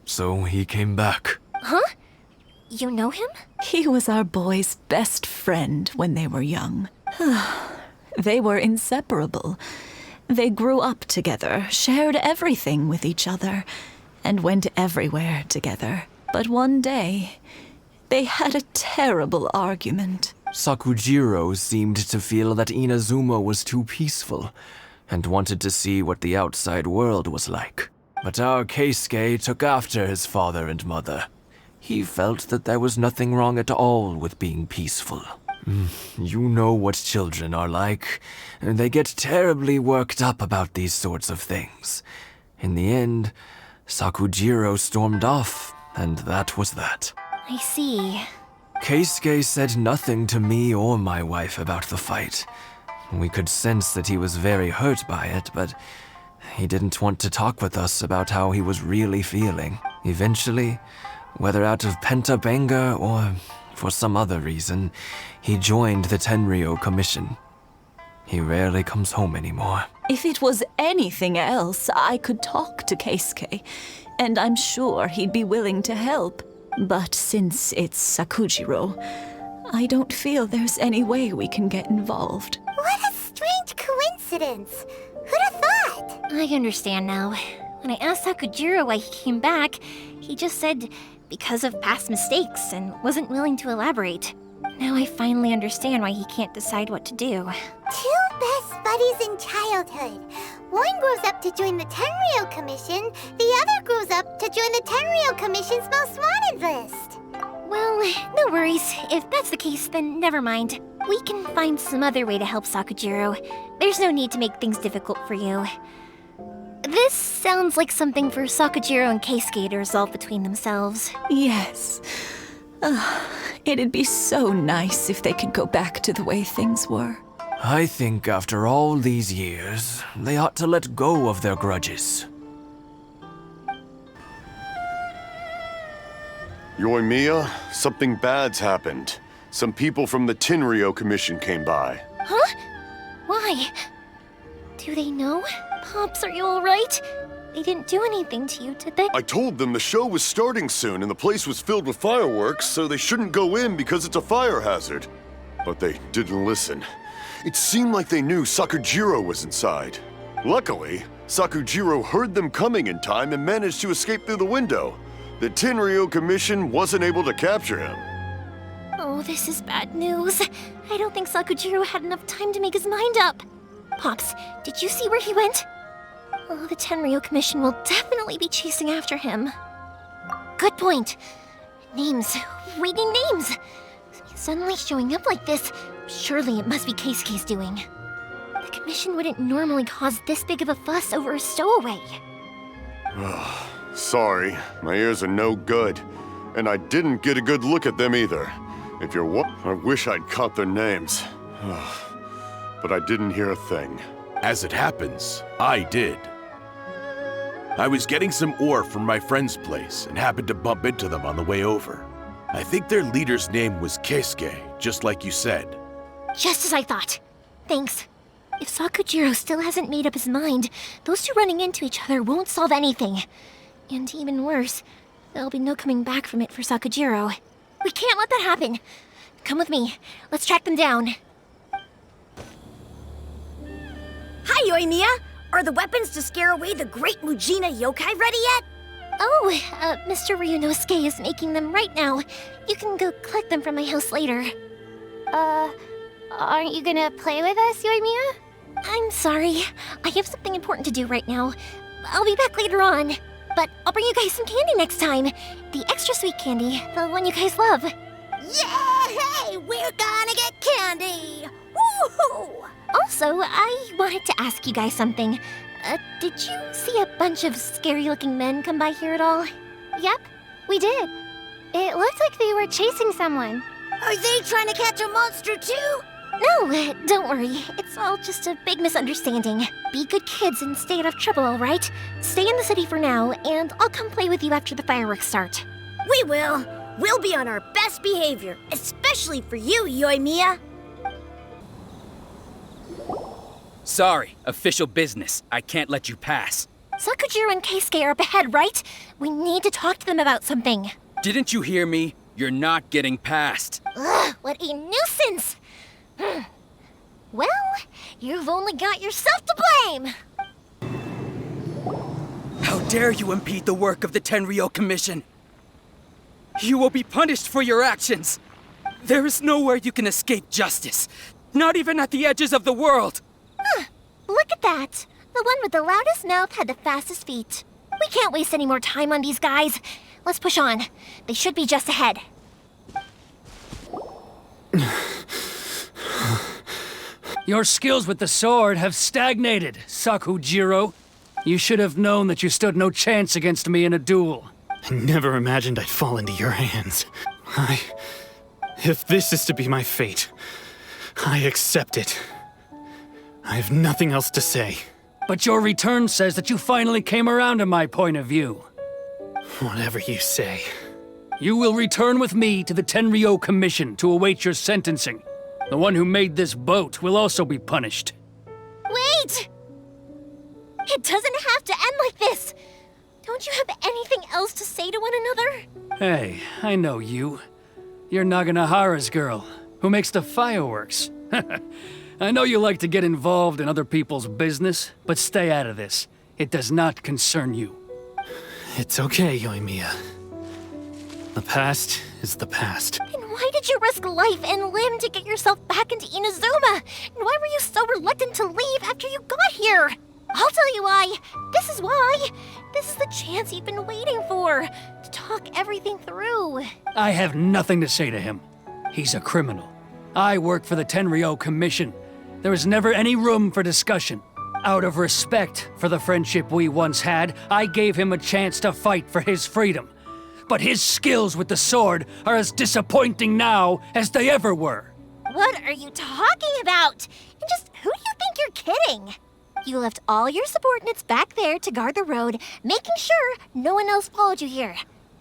So he came back. Huh? You know him? He was our boys' best friend when they were young. They were inseparable. They grew up together, shared everything with each other, and went everywhere together. But one day, they had a terrible argument. Sakujirou seemed to feel that Inazuma was too peaceful, and wanted to see what the outside world was like. But our Keisuke took after his father and mother. He felt that there was nothing wrong at all with being peaceful. You know what children are like. They get terribly worked up about these sorts of things. In the end, Sakujirou stormed off, and that was that. I see. Keisuke said nothing to me or my wife about the fight. We could sense that he was very hurt by it, but he didn't want to talk with us about how he was really feeling. Eventually, whether out of pent-up anger or for some other reason, he joined the Tenryou Commission. He rarely comes home anymore. If it was anything else, I could talk to Keisuke, and I'm sure he'd be willing to help. But since it's Sakujirou, I don't feel there's any way we can get involved. What a strange coincidence. Who'd have thought? I understand now. When I asked Sakujirou why he came back, he just said because of past mistakes and wasn't willing to elaborate. Now I finally understand why he can't decide what to do. Two best buddies in childhood. One grows up to join the Tenryou Commission, the other grows up to join the Tenryou Commission's most wanted list. Well, no worries. If that's the case, then never mind. We can find some other way to help Sakujirou. There's no need to make things difficult for you. This sounds like something for Sakujirou and Keisuke to resolve between themselves. Yes. It'd be so nice if they could go back to the way things were. I think after all these years, they ought to let go of their grudges. Yoimiya, something bad's happened. Some people from the Tenryou Commission came by. Huh? Why? Do Do they know? Pops, are you alright? They didn't do anything to you, did they? I told them the show was starting soon and the place was filled with fireworks, so they shouldn't go in because it's a fire hazard. But they didn't listen. It seemed like they knew Sakujirou was inside. Luckily, Sakujirou heard them coming in time and managed to escape through the window. The Tenryou Commission wasn't able to capture him. Oh, this is bad news. I don't think Sakujirou had enough time to make his mind up. Pops, did you see where he went? Oh, the Tenryou Commission will definitely be chasing after him. Good point. Names. Reading names. Suddenly showing up like this, surely it must be Keisuke's doing. The Commission wouldn't normally cause this big of a fuss over a stowaway. Sorry, my ears are no good. And I didn't get a good look at them either. If you're what? I wish I'd caught their names. But I didn't hear a thing. As it happens, I did. I was getting some ore from my friend's place and happened to bump into them on the way over. I think their leader's name was Keisuke, just like you said. Just as I thought. Thanks. If Sakujirou still hasn't made up his mind, those two running into each other won't solve anything. And even worse, there'll be no coming back from it for Sakujirou. We can't let that happen. Come with me. Let's track them down. Hi, Yoimiya! Are the weapons to scare away the great Mujina yokai ready yet? Oh, Mr. Ryuunosuke is making them right now. You can go collect them from my house later. Aren't you gonna play with us, Yoimiya? I'm sorry. I have something important to do right now. I'll be back later on. But I'll bring you guys some candy next time. The extra sweet candy, the one you guys love. Yay! We're gonna get candy! Woohoo! Also, I wanted to ask you guys something. Did you see a bunch of scary-looking men come by here at all? Yep, we did. It looked like they were chasing someone. Are they trying to catch a monster too? No, don't worry. It's all just a big misunderstanding. Be good kids and stay out of trouble, all right? Stay in the city for now, and I'll come play with you after the fireworks start. We will. We'll be on our best behavior, especially for you, Yoimiya. Sorry, official business. I can't let you pass. Sakujirou and Keisuke are up ahead, right? We need to talk to them about something. Didn't you hear me? You're not getting past. Ugh, what a nuisance! Well, you've only got yourself to blame! How dare you impede the work of the Tenryou Commission? You will be punished for your actions. There is nowhere you can escape justice. Not even at the edges of the world. Look at that! The one with the loudest mouth had the fastest feet. We can't waste any more time on these guys. Let's push on. They should be just ahead. Your skills with the sword have stagnated, Sakujirou. You should have known that you stood no chance against me in a duel. I never imagined I'd fall into your hands. If this is to be my fate, I accept it. I have nothing else to say. But your return says that you finally came around to my point of view. Whatever you say. You will return with me to the Tenryou Commission to await your sentencing. The one who made this boat will also be punished. Wait! It doesn't have to end like this! Don't you have anything else to say to one another? Hey, I know you. You're Naganohara's girl, who makes the fireworks. I know you like to get involved in other people's business, but stay out of this. It does not concern you. It's okay, Yoimiya. The past is the past. Then why did you risk life and limb to get yourself back into Inazuma? And why were you so reluctant to leave after you got here? I'll tell you why. This is why. This is the chance you've been waiting for. To talk everything through. I have nothing to say to him. He's a criminal. I work for the Tenryou Commission. There is never any room for discussion. Out of respect for the friendship we once had, I gave him a chance to fight for his freedom. But his skills with the sword are as disappointing now as they ever were. What are you talking about? And just who do you think you're kidding? You left all your subordinates back there to guard the road, making sure no one else followed you here.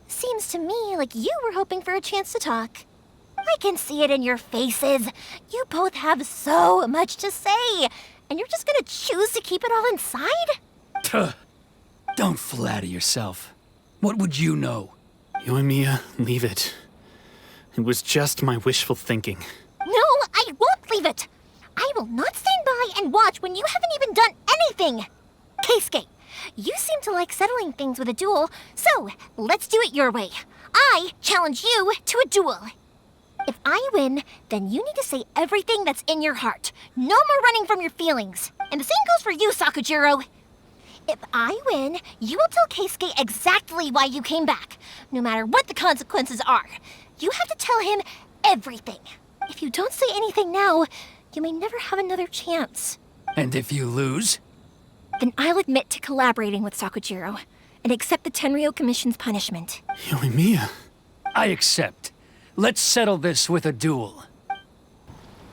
Seems to me like you were hoping for a chance to talk. I can see it in your faces. You both have so much to say. And you're just gonna choose to keep it all inside? Tuh. Don't flatter yourself. What would you know? Yoimiya, leave it. It was just my wishful thinking. No, I won't leave it! I will not stand by and watch when you haven't even done anything! Keisuke, you seem to like settling things with a duel, so let's do it your way. I challenge you to a duel. If I win, then you need to say everything that's in your heart. No more running from your feelings. And the same goes for you, Sakujirou. If I win, you will tell Keisuke exactly why you came back, no matter what the consequences are. You have to tell him everything. If you don't say anything now, you may never have another chance. And if you lose? Then I'll admit to collaborating with Sakujirou and accept the Tenryou Commission's punishment. Yoimiya. I accept. Let's settle this with a duel.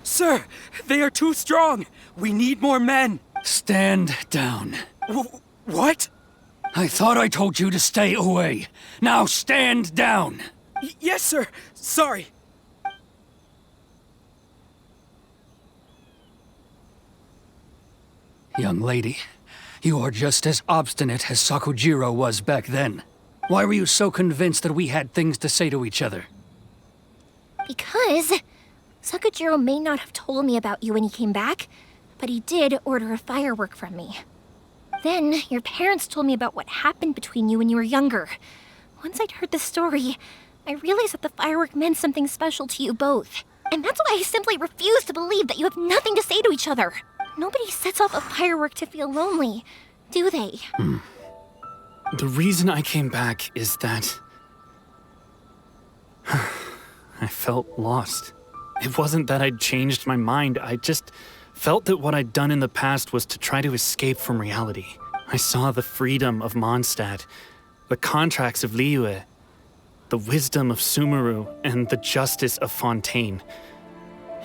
Sir, they are too strong. We need more men. Stand down. What? I thought I told you to stay away. Now stand down. Yes, sir. Sorry. Young lady, you are just as obstinate as Sakujirou was back then. Why were you so convinced that we had things to say to each other? Because Sakujirou may not have told me about you when he came back, but he did order a firework from me. Then your parents told me about what happened between you when you were younger. Once I'd heard the story, I realized that the firework meant something special to you both. And that's why I simply refuse to believe that you have nothing to say to each other. Nobody sets off a firework to feel lonely, do they? The reason I came back is that I felt lost. It wasn't that I'd changed my mind, I just felt that what I'd done in the past was to try to escape from reality. I saw the freedom of Mondstadt, the contracts of Liyue, the wisdom of Sumeru, and the justice of Fontaine.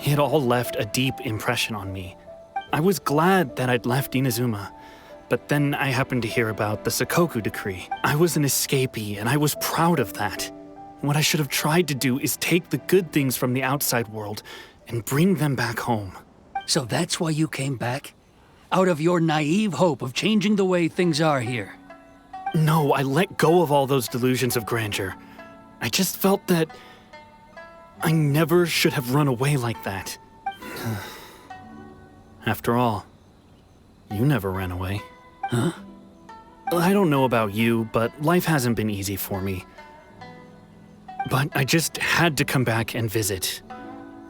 It all left a deep impression on me. I was glad that I'd left Inazuma, but then I happened to hear about the Sakoku decree. I was an escapee, and I was proud of that. What I should have tried to do is take the good things from the outside world and bring them back home. So that's why you came back? Out of your naive hope of changing the way things are here? No, I let go of all those delusions of grandeur. I just felt that I never should have run away like that. After all, you never ran away. Huh? I don't know about you, but life hasn't been easy for me. But I just had to come back and visit.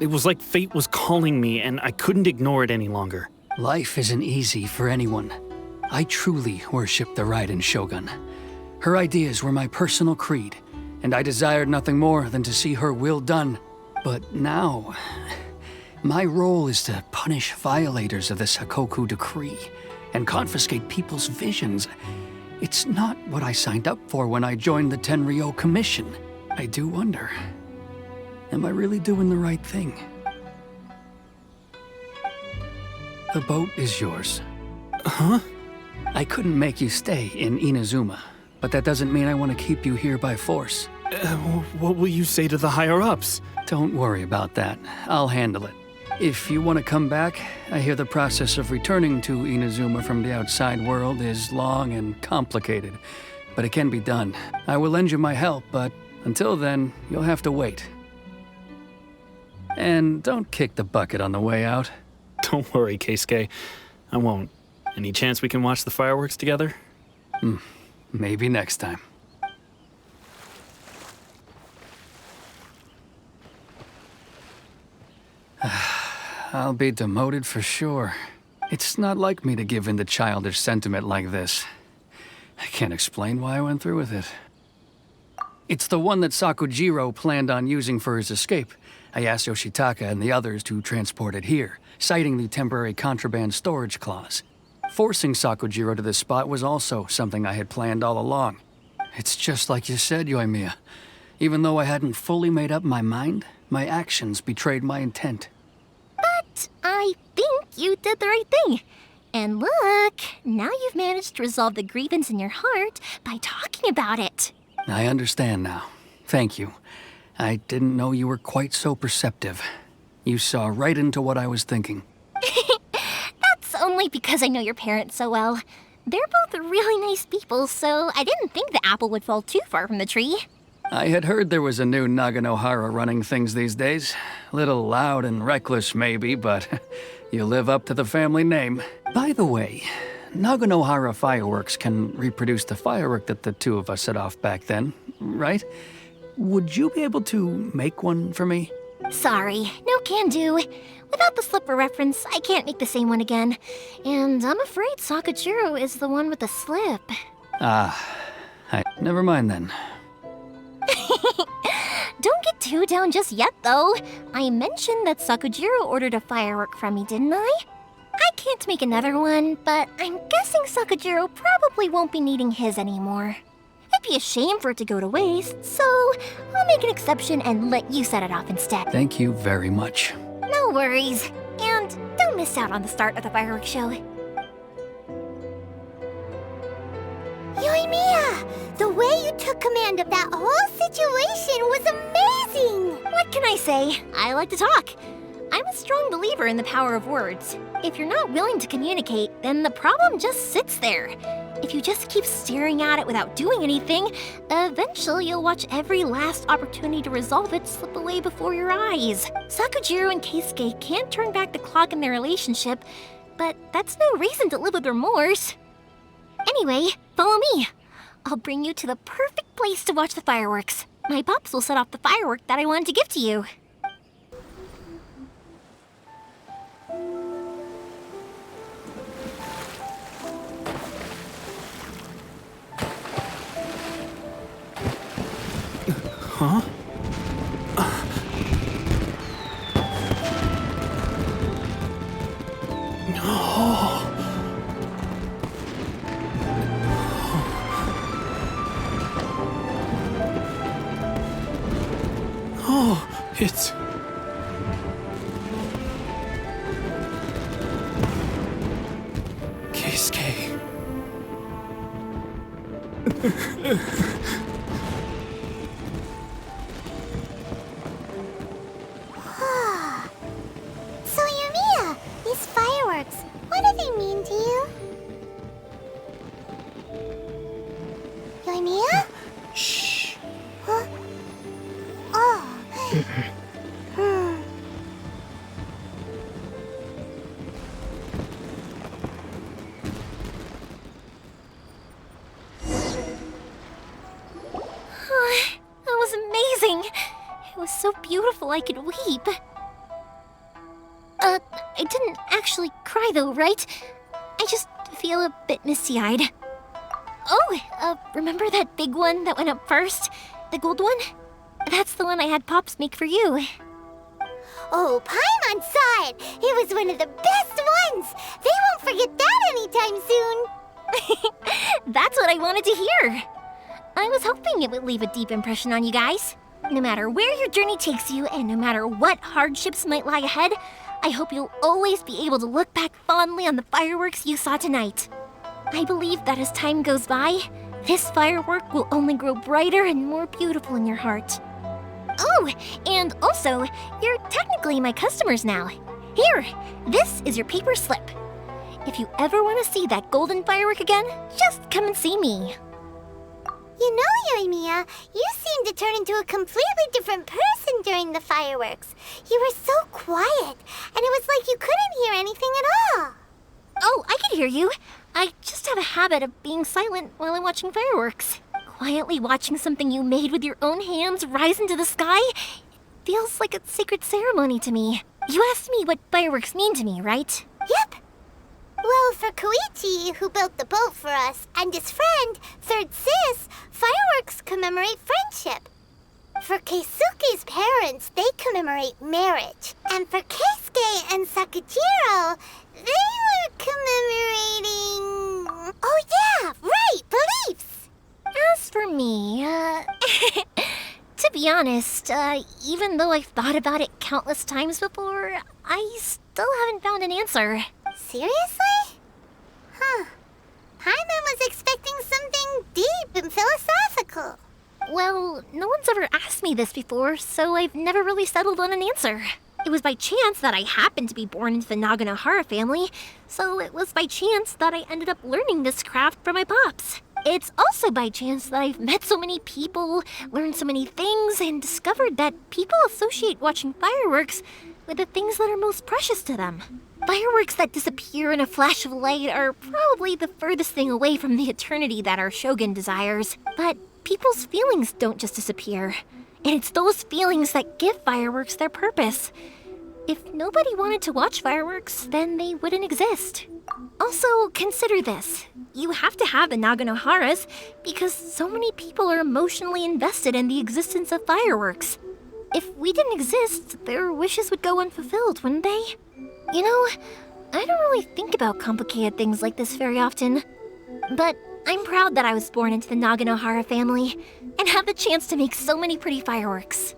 It was like fate was calling me, and I couldn't ignore it any longer. Life isn't easy for anyone. I truly worship the Raiden Shogun. Her ideas were my personal creed, and I desired nothing more than to see her will done. But now, my role is to punish violators of the Sakoku decree and confiscate people's visions. It's not what I signed up for when I joined the Tenryou Commission. I do wonder, am I really doing the right thing? The boat is yours. Huh? I couldn't make you stay in Inazuma, but that doesn't mean I want to keep you here by force. What will you say to the higher-ups? Don't worry about that. I'll handle it. If you want to come back, I hear the process of returning to Inazuma from the outside world is long and complicated, but it can be done. I will lend you my help, but until then, you'll have to wait. And don't kick the bucket on the way out. Don't worry, Keisuke. I won't. Any chance we can watch the fireworks together? Maybe next time. I'll be demoted for sure. It's not like me to give in to childish sentiment like this. I can't explain why I went through with it. It's the one that Sakujirou planned on using for his escape. I asked Yoshitaka and the others to transport it here, citing the temporary contraband storage clause. Forcing Sakujirou to this spot was also something I had planned all along. It's just like you said, Yoimiya. Even though I hadn't fully made up my mind, my actions betrayed my intent. But I think you did the right thing. And look, now you've managed to resolve the grievance in your heart by talking about it. I understand now. Thank you. I didn't know you were quite so perceptive. You saw right into what I was thinking. That's only only because I know your parents so well. They're both really nice people, so I didn't think the apple would fall too far from the tree. I had heard there was a new Naganohara running things these days. Little loud and reckless, maybe, but you live up to the family name. By the way, Naganohara Fireworks can reproduce the firework that the two of us set off back then, right? Would you be able to make one for me? Sorry, no can do. Without the slipper reference, I can't make the same one again. And I'm afraid Sakujirou is the one with the slip. Never mind then. Don't get too down just yet, though. I mentioned that Sakujirou ordered a firework from me, didn't I? I can't make another one, but I'm guessing Sakujirou probably won't be needing his anymore. It'd be a shame for it to go to waste, so I'll make an exception and let you set it off instead. Thank you very much. No worries. And don't miss out on the start of the fireworks show. Yoimiya, the way you took command of that whole situation was amazing! What can I say? I like to talk. I'm a strong believer in the power of words. If you're not willing to communicate, then the problem just sits there. If you just keep staring at it without doing anything, eventually you'll watch every last opportunity to resolve it slip away before your eyes. Sakujirou and Keisuke can't turn back the clock in their relationship, but that's no reason to live with remorse. Anyway, follow me. I'll bring you to the perfect place to watch the fireworks. My pops will set off the firework that I wanted to give to you. Huh? Oh, it's... Keisuke. So, Yoimiya, these fireworks, what do they mean to you? Yoimiya? Shh. Huh? Oh. That was amazing. It was so beautiful I could weep. I didn't actually cry though, right? I just feel a bit misty-eyed. Oh, remember that big one that went up first? The gold one? That's the one I had Pops make for you. Oh, Paimon saw it! It was one of the best ones! They won't forget that anytime soon! That's what I wanted to hear. I was hoping it would leave a deep impression on you guys. No matter where your journey takes you, and no matter what hardships might lie ahead, I hope you'll always be able to look back fondly on the fireworks you saw tonight. I believe that as time goes by, this firework will only grow brighter and more beautiful in your heart. Oh, and also, you're technically my customers now. Here, this is your paper slip. If you ever want to see that golden firework again, just come and see me. You know, Yoimiya, you seemed to turn into a completely different person during the fireworks. You were so quiet, and it was like you couldn't hear anything at all. Oh, I can hear you. I just have a habit of being silent while I'm watching fireworks. Quietly watching something you made with your own hands rise into the sky feels like a sacred ceremony to me. You asked me what fireworks mean to me, right? Yep. Well, for Koichi, who built the boat for us, and his friend, Third Sis, fireworks commemorate friendship. For Keisuke's parents, they commemorate marriage. And for Keisuke and Sakujirou, they were commemorating... Oh yeah, right, beliefs! As for me, to be honest, even though I've thought about it countless times before, I still haven't found an answer. Seriously? Huh. Paimon was expecting something deep and philosophical. Well, no one's ever asked me this before, so I've never really settled on an answer. It was by chance that I happened to be born into the Naganohara family, so it was by chance that I ended up learning this craft from my pops. It's also by chance that I've met so many people, learned so many things, and discovered that people associate watching fireworks with the things that are most precious to them. Fireworks that disappear in a flash of light are probably the furthest thing away from the eternity that our shogun desires. But people's feelings don't just disappear. And it's those feelings that give fireworks their purpose. If nobody wanted to watch fireworks, then they wouldn't exist. Also, consider this. You have to have the Naganoharas because so many people are emotionally invested in the existence of fireworks. If we didn't exist, their wishes would go unfulfilled, wouldn't they? You know, I don't really think about complicated things like this very often. But I'm proud that I was born into the Naganohara family and have the chance to make so many pretty fireworks.